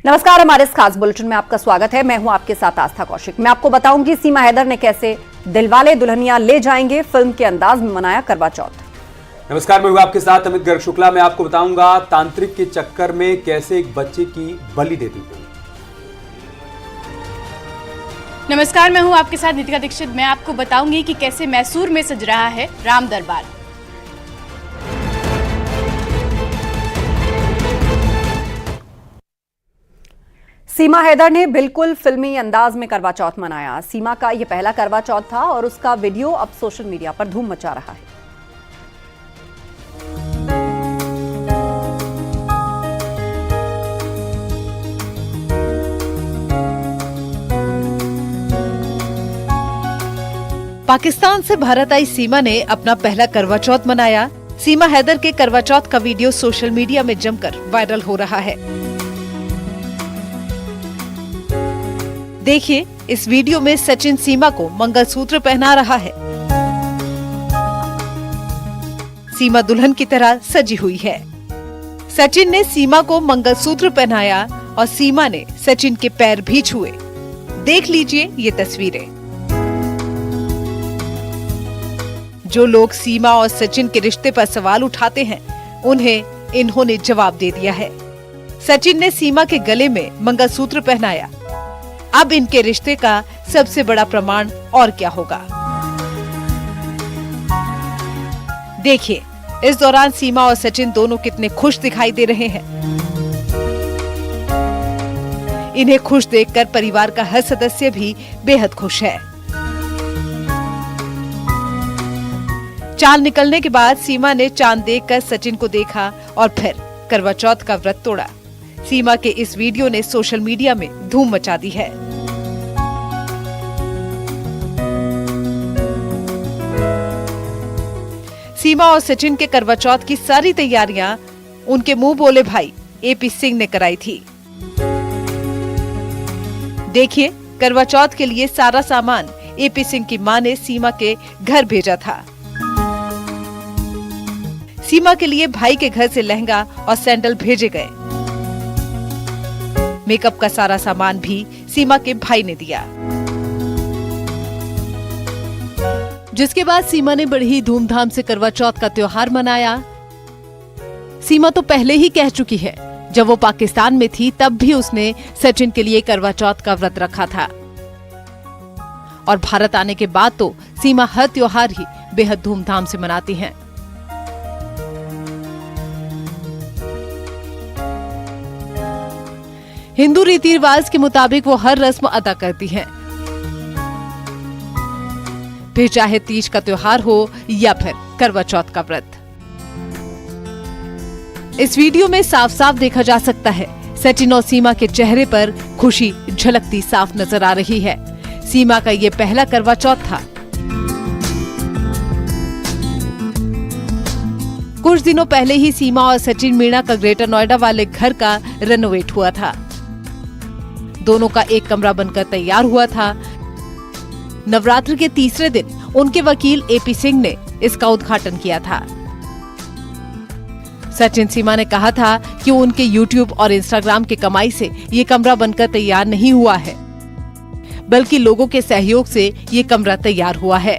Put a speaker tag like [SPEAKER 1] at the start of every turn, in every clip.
[SPEAKER 1] नमस्कार, हमारे इस खास बुलेटिन में आपका स्वागत है। मैं हूं आपके साथ आस्था कौशिक। मैं आपको बताऊंगी सीमा हैदर ने कैसे दिलवाले दुल्हनिया ले जाएंगे फिल्म के अंदाज में मनाया करवा चौथ।
[SPEAKER 2] नमस्कार, मैं हूं आपके साथ अमित गर्ग शुक्ला। मैं आपको बताऊंगा तांत्रिक के चक्कर में कैसे एक बच्चे की बलि दे दी गई।
[SPEAKER 3] नमस्कार, मैं हूं आपके साथ नितिका दीक्षित। मैं आपको बताऊंगी कि कैसे मैसूर में सज रहा है राम दरबार।
[SPEAKER 1] सीमा हैदर ने बिल्कुल फिल्मी अंदाज में करवा चौथ मनाया। सीमा का यह पहला करवा चौथ था और उसका वीडियो अब सोशल मीडिया पर धूम मचा रहा है।
[SPEAKER 4] पाकिस्तान से भारत आई सीमा ने अपना पहला करवा चौथ मनाया। सीमा हैदर के करवा चौथ का वीडियो सोशल मीडिया में जमकर वायरल हो रहा है। देखिए, इस वीडियो में सचिन सीमा को मंगलसूत्र पहना रहा है। सीमा दुल्हन की तरह सजी हुई है। सचिन ने सीमा को मंगलसूत्र पहनाया और सीमा ने सचिन के पैर भी छुए। देख लीजिए ये तस्वीरें। जो लोग सीमा और सचिन के रिश्ते पर सवाल उठाते हैं, उन्हें इन्होंने जवाब दे दिया है। सचिन ने सीमा के गले में मंगलसूत्र पहनाया। अब इनके रिश्ते का सबसे बड़ा प्रमाण और क्या होगा। देखिए, इस दौरान सीमा और सचिन दोनों कितने खुश दिखाई दे रहे हैं। इन्हें खुश देखकर परिवार का हर सदस्य भी बेहद खुश है। चांद निकलने के बाद सीमा ने चांद देखकर सचिन को देखा और फिर करवा चौथ का व्रत तोड़ा। सीमा के इस वीडियो ने सोशल मीडिया में धूम मचा दी है। सीमा और सचिन के करवा चौथ की सारी तैयारियां उनके मुंह बोले भाई एपी सिंह ने कराई थी। देखिए, करवा चौथ के लिए सारा सामान एपी सिंह की मां ने सीमा के घर भेजा था। सीमा के लिए भाई के घर से लहंगा और सैंडल भेजे गए। मेकअप का सारा सामान भी सीमा के भाई ने दिया। जिसके बाद सीमा ने बड़ी ही धूमधाम से करवा चौथ का त्योहार मनाया। सीमा तो पहले ही कह चुकी है, जब वो पाकिस्तान में थी तब भी उसने सचिन के लिए करवा चौथ का व्रत रखा था। और भारत आने के बाद तो सीमा हर त्योहार ही बेहद धूमधाम से मनाती हैं। हिंदू रीति रिवाज के मुताबिक वो हर रस्म अदा करती हैं, फिर चाहे तीज का त्योहार हो या फिर करवा चौथ का व्रत। इस वीडियो में साफ साफ देखा जा सकता है सचिन और सीमा के चेहरे पर खुशी झलकती साफ नजर आ रही है। सीमा का ये पहला करवा चौथ था। कुछ दिनों पहले ही सीमा और सचिन मीणा का ग्रेटर नोएडा वाले घर का रेनोवेट हुआ था। दोनों का एक कमरा बनकर तैयार हुआ था। नवरात्र के तीसरे दिन उनके वकील एपी सिंह ने इसका उद्घाटन किया था। सचिन सीमा ने कहा था कि उनके YouTube और Instagram के कमाई से ये कमरा बनकर तैयार नहीं हुआ है, बल्कि लोगों के सहयोग से ये कमरा तैयार हुआ है।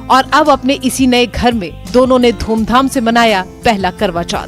[SPEAKER 4] और अब अपने इसी नए घर में दोनों ने धूमधाम से मनाया पहला करवा चौथ।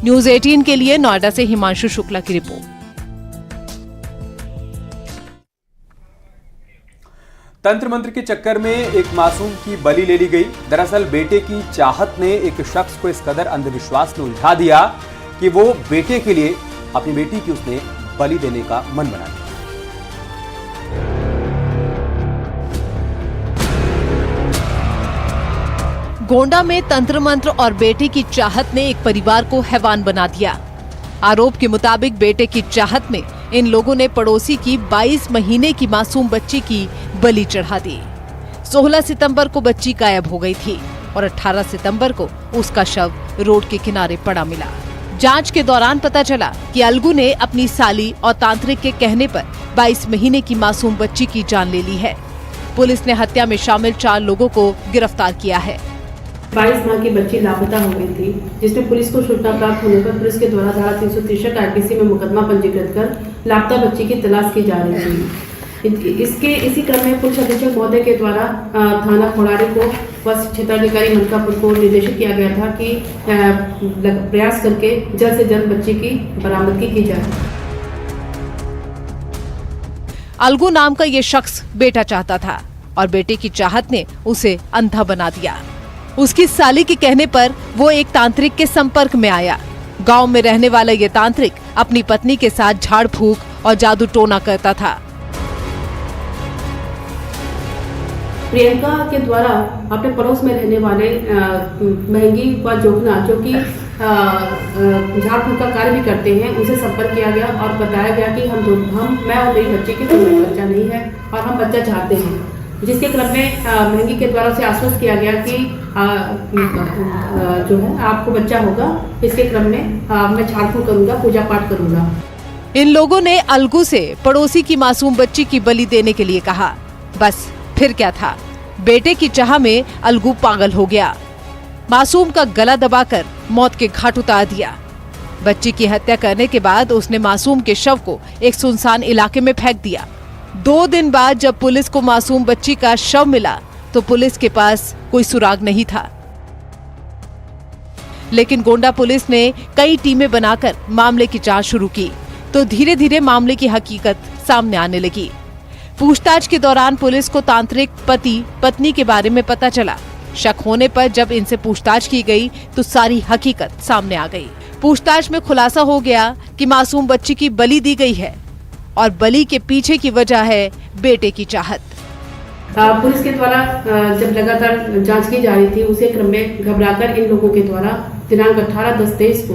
[SPEAKER 4] न्यूज़ 18 के लिए नोएडा से हिमांशु शुक्ला की रिपोर्ट।
[SPEAKER 2] तंत्र मंत्र के चक्कर में एक मासूम की बलि ले ली गई। दरअसल बेटे की चाहत ने एक शख्स को इस कदर अंधविश्वास में उलझा दिया कि वो बेटे के लिए अपनी बेटी की उसने बलि देने का मन बना लिया।
[SPEAKER 4] गोंडा में तंत्र मंत्र और बेटे की चाहत ने एक परिवार को हैवान बना दिया। आरोप के मुताबिक बेटे की चाहत में इन लोगों ने पड़ोसी की 22 महीने की मासूम बच्ची की बलि चढ़ा दी। 16 सितंबर को बच्ची गायब हो गई थी और 18 सितंबर को उसका शव रोड के किनारे पड़ा मिला। जांच के दौरान पता चला कि अलगू ने अपनी साली और तांत्रिक के कहने पर 22 महीने की मासूम बच्ची की जान ले ली है। पुलिस ने हत्या में शामिल 4 लोगों को गिरफ्तार किया है।
[SPEAKER 5] 22 माह की बच्ची लापता हो गई थी, जिसमें पुलिस को सूचना प्राप्त होने पर पुलिस के द्वारा धारा 363 आईपीसी में मुकदमा पंजीकृत कर लापता बच्ची की तलाश की जा रही थी। इसी क्रम में पुलिस अधीक्षक महोदय के द्वारा थाना खोड़ारी को व क्षेत्राधिकारी मनकापुर को निर्देशित किया गया था कि प्रयास करके जल्द से जल्द बच्ची की बरामदगी की जाए।
[SPEAKER 4] अलगू नाम का ये शख्स बेटा चाहता था और बेटे की चाहत ने उसे अंधा बना दिया। उसकी साली के कहने पर वो एक तांत्रिक के संपर्क में आया। गांव में रहने वाला ये तांत्रिक अपनी पत्नी के साथ झाड़ फूंक और जादू टोना करता था।
[SPEAKER 5] प्रियंका के द्वारा अपने पड़ोस में रहने वाले महंगी व जोगना, जो कि झाड़ फूंक का कार्य भी करते हैं, उनसे संपर्क किया गया और बताया गया कि मैं और मेरी बच्ची की कोई बच्चा नहीं है और हम बच्चा चाहते हैं। जिसके क्रम में महंगी के द्वारा उसे आश्वस्त किया गया कि जो है आपको बच्चा होगा। इसके क्रम में मैं झाड़ फूंक करूंगा, पूजा पाठ करूंगा।
[SPEAKER 4] इन लोगों ने अलगू से पड़ोसी की मासूम बच्ची की बलि देने के लिए कहा। बस फिर क्या था, बेटे की चाह में अलगू पागल हो गया। मासूम का गला दबाकर मौत के घाट उतार दिया। बच्ची की हत्या करने के बाद उसने मासूम के शव को एक सुनसान इलाके में फेंक दिया। 2 दिन बाद जब पुलिस को मासूम बच्ची का शव मिला तो पुलिस के पास कोई सुराग नहीं था। लेकिन गोंडा पुलिस ने कई टीमें बनाकर मामले की जांच शुरू की तो धीरे धीरे मामले की हकीकत सामने आने लगी। पूछताछ के दौरान पुलिस को तांत्रिक पति पत्नी के बारे में पता चला। शक होने पर जब इनसे पूछताछ की गई तो सारी हकीकत सामने आ गई। पूछताछ में खुलासा हो गया कि मासूम बच्ची की बलि दी गई है और बलि के पीछे की वजह है बेटे की चाहत।
[SPEAKER 5] पुलिस के द्वारा जब लगातार जांच की जा रही थी, उसी क्रम में घबराकर इन लोगों के द्वारा दिनांक 18/10/23 को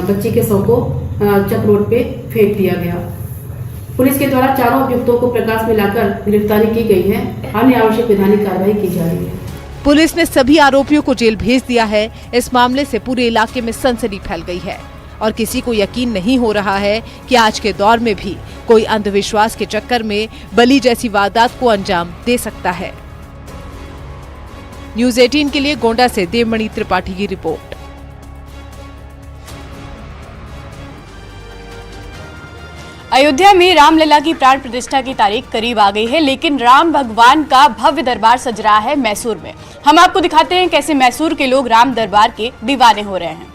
[SPEAKER 5] बच्ची के शव को चक रोड पे फेंक दिया गया। पुलिस के द्वारा चारों अभियुक्तों को प्रकाश में लाकर गिरफ्तारी की गई है। अन्य आवश्यक विधानिक कार्रवाई की जा रही है।
[SPEAKER 4] पुलिस ने सभी आरोपियों को जेल भेज दिया है। इस मामले से पूरे इलाके में सनसनी फैल गई है और किसी को यकीन नहीं हो रहा है कि आज के दौर में भी कोई अंधविश्वास के चक्कर में बलि जैसी वारदात को अंजाम दे सकता है। न्यूज़ 18 के लिए गोंडा से देवमणि त्रिपाठी की रिपोर्ट।
[SPEAKER 3] अयोध्या में रामलला की प्राण प्रतिष्ठा की तारीख करीब आ गई है, लेकिन राम भगवान का भव्य दरबार सज रहा है मैसूर में। हम आपको दिखाते हैं कैसे मैसूर के लोग राम दरबार के दीवाने हो रहे हैं।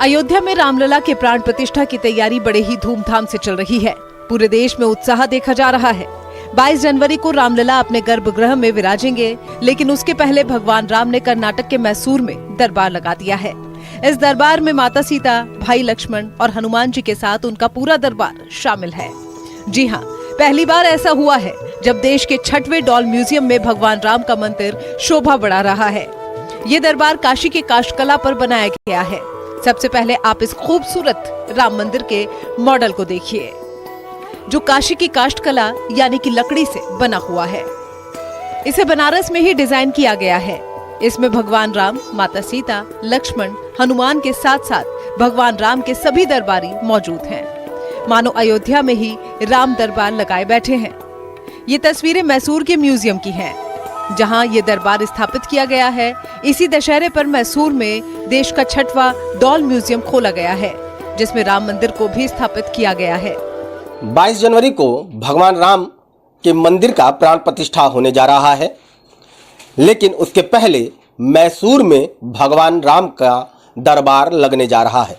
[SPEAKER 4] अयोध्या में रामलला के प्राण प्रतिष्ठा की तैयारी बड़े ही धूमधाम से चल रही है। पूरे देश में उत्साह देखा जा रहा है। 22 जनवरी को रामलला अपने गर्भगृह में विराजेंगे, लेकिन उसके पहले भगवान राम ने कर्नाटक के मैसूर में दरबार लगा दिया है। इस दरबार में माता सीता, भाई लक्ष्मण और हनुमान जी के साथ उनका पूरा दरबार शामिल है। जी हाँ, पहली बार ऐसा हुआ है जब देश के 6वें डॉल म्यूजियम में भगवान राम का मंदिर शोभा बढ़ा रहा है। ये दरबार काशी के काष्ठकला पर बनाया गया है। सबसे पहले आप इस खूबसूरत राम मंदिर के मॉडल को देखिए, जो काशी की काष्ठकला यानी कि लकड़ी से बना हुआ है। इसे बनारस में ही डिजाइन किया गया है। इसमें भगवान राम, माता सीता, लक्ष्मण, हनुमान के साथ साथ भगवान राम के सभी दरबारी मौजूद हैं। मानो अयोध्या में ही राम दरबार लगाए बैठे हैं। ये तस्वीरें मैसूर के म्यूजियम की हैं, जहां ये दरबार स्थापित किया गया है। इसी दशहरे पर मैसूर में देश का 6वां डॉल म्यूजियम खोला गया है, जिसमें राम मंदिर को भी स्थापित किया गया है।
[SPEAKER 6] 22 जनवरी को भगवान राम के मंदिर का प्राण प्रतिष्ठा होने जा रहा है, लेकिन उसके पहले मैसूर में भगवान राम का दरबार लगने जा रहा है।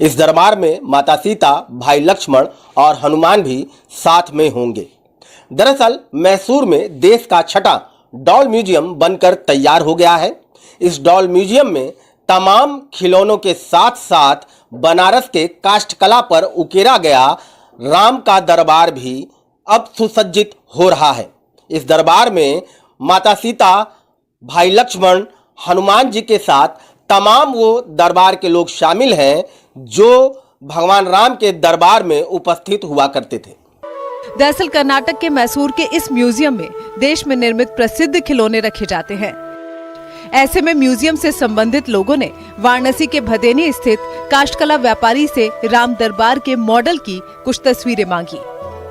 [SPEAKER 6] इस दरबार में माता सीता, भाई लक्ष्मण और हनुमान भी साथ में होंगे। दरअसल मैसूर में देश का 6वां डॉल म्यूजियम बनकर तैयार हो गया है। इस डॉल म्यूजियम में तमाम खिलौनों के साथ साथ बनारस के काष्ठकला पर उकेरा गया राम का दरबार भी अब सुसज्जित हो रहा है। इस दरबार में माता सीता, भाई लक्ष्मण, हनुमान जी के साथ तमाम वो दरबार के लोग शामिल हैं जो भगवान राम के दरबार में उपस्थित हुआ करते थे।
[SPEAKER 4] दरअसल कर्नाटक के मैसूर के इस म्यूजियम में देश में निर्मित प्रसिद्ध खिलौने रखे जाते हैं। ऐसे में म्यूजियम से संबंधित लोगों ने वाराणसी के भदेनी स्थित काष्ठकला व्यापारी से राम दरबार के मॉडल की कुछ तस्वीरें मांगी।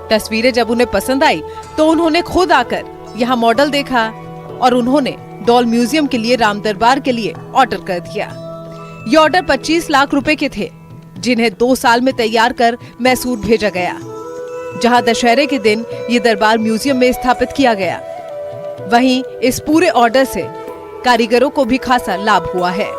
[SPEAKER 4] तस्वीरें जब उन्हें पसंद आई तो उन्होंने खुद आकर यहाँ मॉडल देखा और उन्होंने डॉल म्यूजियम के लिए राम दरबार के लिए ऑर्डर कर दिया। ये ऑर्डर 25 लाख रुपए के थे, जिन्हें 2 साल में तैयार कर मैसूर भेजा गया, जहां दशहरे के दिन ये दरबार म्यूजियम में स्थापित किया गया। वहीं इस पूरे ऑर्डर से कारीगरों को भी खासा लाभ हुआ है।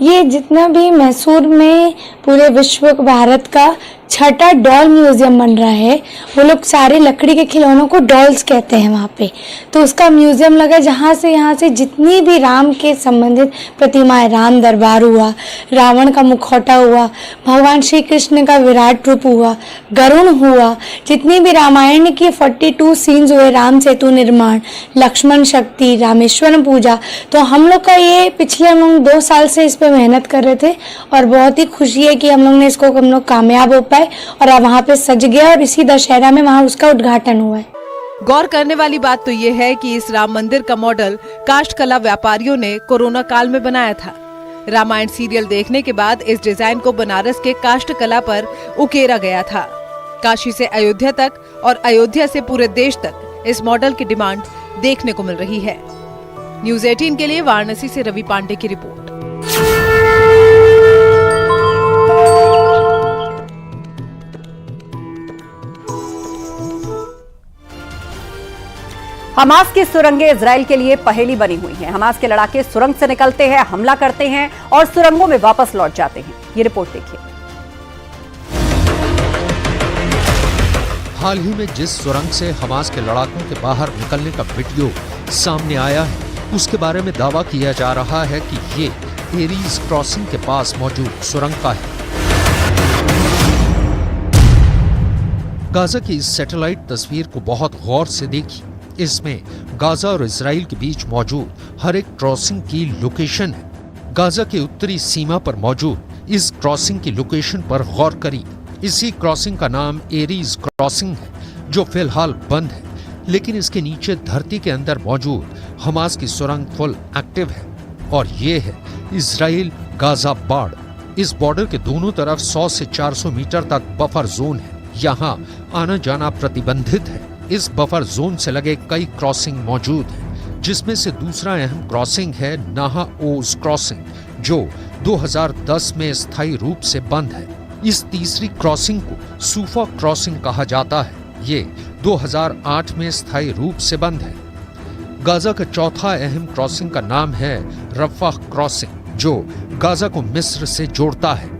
[SPEAKER 7] ये जितना भी मैसूर में पूरे विश्व भारत का छठा डॉल म्यूजियम बन रहा है, वो लोग सारे लकड़ी के खिलौनों को डॉल्स कहते हैं वहाँ पे, तो उसका म्यूजियम लगा जहाँ से यहाँ से जितनी भी राम के संबंधित प्रतिमाएं, राम दरबार हुआ, रावण का मुखौटा हुआ, भगवान श्री कृष्ण का विराट रूप हुआ, गरुण हुआ, जितनी भी रामायण की 42 सीन्स हुए, राम सेतु निर्माण, लक्ष्मण शक्ति, रामेश्वरम पूजा, तो हम लोग का ये पिछले हम लोग 2 साल से इस पे मेहनत कर रहे थे और बहुत ही खुशी है कि हम लोग कामयाब हो पाए और अब वहाँ पे सज गया और इसी दशहरा में वहाँ उसका उद्घाटन हुआ है।
[SPEAKER 4] गौर करने वाली बात तो ये है कि इस राम मंदिर का मॉडल काष्ठकला व्यापारियों ने कोरोना काल में बनाया था। रामायण सीरियल देखने के बाद इस डिजाइन को बनारस के काष्ठकला पर उकेरा गया था। काशी से अयोध्या तक और अयोध्या से पूरे देश तक इस मॉडल की डिमांड देखने को मिल रही है। न्यूज़ 18 के लिए वाराणसी से रवि पांडे की रिपोर्ट।
[SPEAKER 1] हमास की सुरंगें इजराइल के लिए पहेली बनी हुई हैं। हमास के लड़ाके सुरंग से निकलते हैं, हमला करते हैं और सुरंगों में वापस लौट जाते हैं। ये रिपोर्ट देखिए।
[SPEAKER 8] हाल ही में जिस सुरंग से हमास के लड़ाकों के बाहर निकलने का वीडियो सामने आया है, उसके बारे में दावा किया जा रहा है कि ये एरीज क्रॉसिंग के पास मौजूद सुरंग का है। गाजा की इस सैटेलाइट तस्वीर को बहुत गौर से देखिए। इसमें गाजा और इजराइल के बीच मौजूद हर एक क्रॉसिंग की लोकेशन है। गाजा के उत्तरी सीमा पर मौजूद इस क्रॉसिंग की लोकेशन पर गौर करिए। इसी क्रॉसिंग का नाम एरीज क्रॉसिंग है, जो फिलहाल बंद है, लेकिन इसके नीचे धरती के अंदर मौजूद हमास की सुरंग फुल एक्टिव है और ये है इजराइल गाजा बॉर्डर। इस बॉर्डर के दोनों तरफ 100 से 400 मीटर तक बफर जोन है। यहाँ आना जाना प्रतिबंधित है। इस बफर जोन से लगे कई क्रॉसिंग मौजूद हैं, जिसमें से दूसरा अहम क्रॉसिंग है नाहा ओज क्रॉसिंग, जो 2010 में स्थायी रूप से बंद है। इस तीसरी क्रॉसिंग को सूफा क्रॉसिंग कहा जाता है। ये 2008 में स्थायी रूप से बंद है। गाजा का चौथा अहम क्रॉसिंग का नाम है रफाह क्रॉसिंग, जो गाजा को मिस्र से जोड़ता है।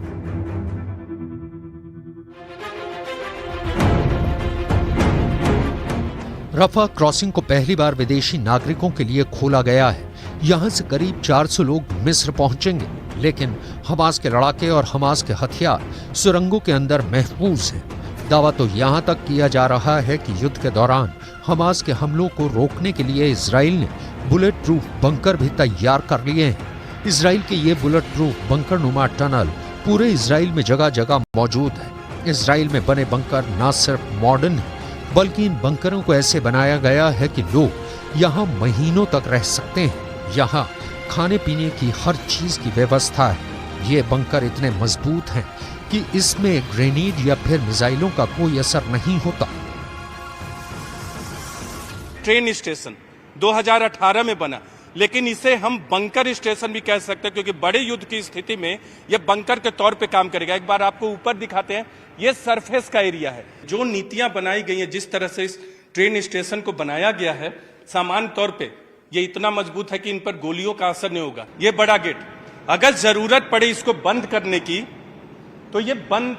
[SPEAKER 8] रफा क्रॉसिंग को पहली बार विदेशी नागरिकों के लिए खोला गया है। यहाँ से करीब 400 लोग मिस्र पहुंचेंगे, लेकिन हमास के लड़ाके और हमास के हथियार सुरंगों के अंदर महफूज हैं। दावा तो यहाँ तक किया जा रहा है कि युद्ध के दौरान हमास के हमलों को रोकने के लिए इजराइल ने बुलेट प्रूफ बंकर भी तैयार कर लिए हैं। इजराइल के ये बुलेट प्रूफ बंकर नुमा टनल पूरे इजराइल में जगह जगह मौजूद है। इजराइल में बने बंकर न सिर्फ मॉडर्न है, बल्कि इन बंकरों को ऐसे बनाया गया है कि लोग यहाँ महीनों तक रह सकते हैं। यहाँ खाने पीने की हर चीज की व्यवस्था है। ये बंकर इतने मजबूत हैं कि इसमें ग्रेनेड या फिर मिसाइलों का कोई असर नहीं होता।
[SPEAKER 9] ट्रेन स्टेशन 2018 में बना, लेकिन इसे हम बंकर स्टेशन भी कह सकते हैं, क्योंकि बड़े युद्ध की स्थिति में यह बंकर के तौर पे काम करेगा। एक बार आपको ऊपर दिखाते हैं, यह सरफेस का एरिया है। जो नीतियां बनाई गई हैं, जिस तरह से इस ट्रेन स्टेशन को बनाया गया है, सामान्य तौर पे ये इतना मजबूत है कि इन पर गोलियों का असर नहीं होगा। ये बड़ा गेट, अगर जरूरत पड़े इसको बंद करने की तो ये बंद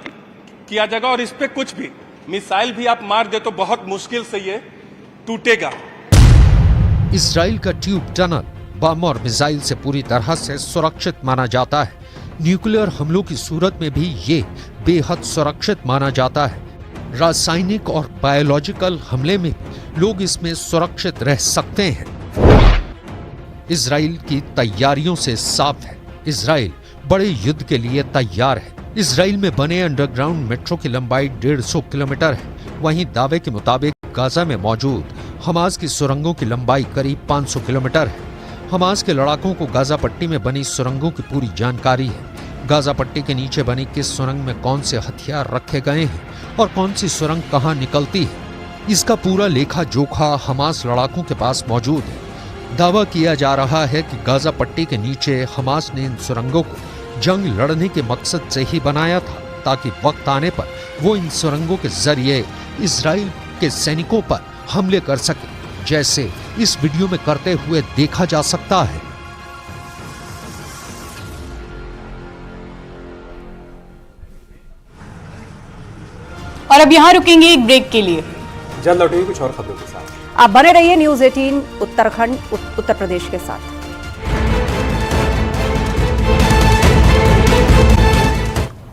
[SPEAKER 9] किया जाएगा, और इस पे कुछ भी मिसाइल भी आप मार दे तो बहुत मुश्किल से ये टूटेगा।
[SPEAKER 8] इजराइल का ट्यूब टनल बम और मिसाइल से पूरी तरह से सुरक्षित माना जाता है। न्यूक्लियर हमलों की सूरत में भी ये बेहद सुरक्षित माना जाता है। रासायनिक और बायोलॉजिकल हमले में लोग इसमें सुरक्षित रह सकते हैं। इजराइल की तैयारियों से साफ है, इजराइल बड़े युद्ध के लिए तैयार है। इजराइल में बने अंडरग्राउंड मेट्रो की लंबाई 150 किलोमीटर है। वहीं दावे के मुताबिक गाजा में मौजूद हमास की सुरंगों की लंबाई करीब 500 किलोमीटर है। हमास के लड़ाकों को गाजा पट्टी में बनी सुरंगों की पूरी जानकारी है। गाजा पट्टी के नीचे बनी किस सुरंग में कौन से हथियार रखे गए हैं और कौन सी सुरंग कहां निकलती है, इसका पूरा लेखा जोखा हमास लड़ाकों के पास मौजूद है। दावा किया जा रहा है कि गाजा पट्टी के नीचे हमास ने इन सुरंगों को जंग लड़ने के मकसद से ही बनाया था, ताकि वक्त आने पर वो इन सुरंगों के जरिए इजराइल के सैनिकों पर हमले कर सके, जैसे इस वीडियो में करते हुए देखा जा सकता है।
[SPEAKER 3] और अब यहाँ रुकेंगे एक ब्रेक के लिए।
[SPEAKER 2] जल्द लौटेंगे कुछ और खबरों के साथ।
[SPEAKER 1] आप बने रहिए न्यूज़ 18 उत्तराखंड उत्तर प्रदेश के साथ।